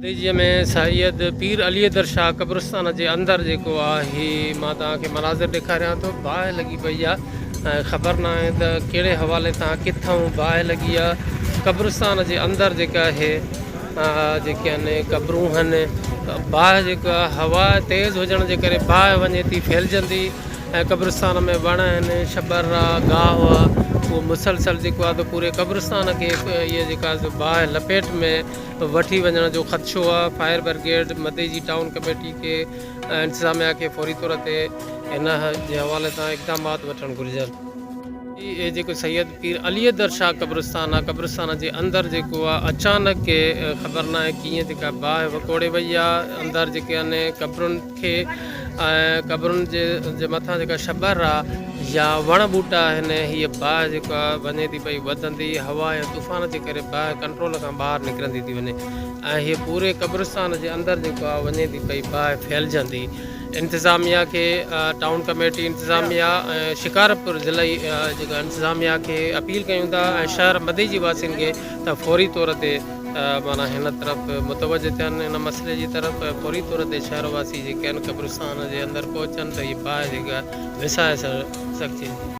जी में सैयद पीर अली दर शाह कब्रिस्तान जे अंदर जेको आहे मां तव्हांखे मनाज़िर ॾेखारियां थो। बाहि लॻी पई आहे ऐं ख़बर न आहे त कहिड़े हवाले तां किथां बाहि लॻी आहे। कब्रिस्तान जे अंदरि जेका आहे जेके आहिनि क़बरूं आहिनि, बाहि जेका हवा तेज़ हुजण जे करे बाहि वञे थी फैलिजंदी ऐं कब्रिस्तान में वण आहिनि, छबर आहे, गाहु आहे, उहो मुसलसल जेको आहे त पूरे कब्रिस्तान खे इहा जेका बाहि लपेट में वठी वञण जो ख़दशो आहे। फायर ब्रिगेड मदे जी टाउन कमेटी खे इंतिज़ामिया खे फौरी तौर ते हिन जे हवाले सां इक़दामात वठणु घुरिजनि। इहे जेको सैयद पीर अली दर शाह कब्रिस्तान आहे, कब्रिस्तान जे अंदरि जेको आहे अचानक के ख़बर न आहे कीअं जेका बाहि वकोड़े वई आहे। अंदरि जेके आहिनि क़बरुनि खे ऐं क़बरुनि जे मथां जेका छबर आहे या वण ॿूटा आहिनि, हीअ बाहि जेका वञे थी पई वधंदी हवा या तूफ़ान जे करे बाहि कंट्रोल खां ॿाहिरि निकिरंदी थी वञे ऐं हीअ पूरे कब्रिस्तान जे अंदरि जेको आहे वञे थी पई बाहि फैलिजंदी। इंतिज़ामिया खे टाउन कमेटी इंतिज़ामिया ऐं शिकारपुर ज़िले जेका इंतिज़ामिया खे अपील कयूं था ऐं शहर मदे जी वासियुनि खे त फौरी तौर ते माना हिन तरफ़ मुतवजह थियनि, हिन मसइले जी तरफ़ फौरी तौर ते शहरवासी जेके आहिनि कब्रिस्तान जे अंदरि पहुचनि त हीअ बाहि जेका विसाए सघिजे।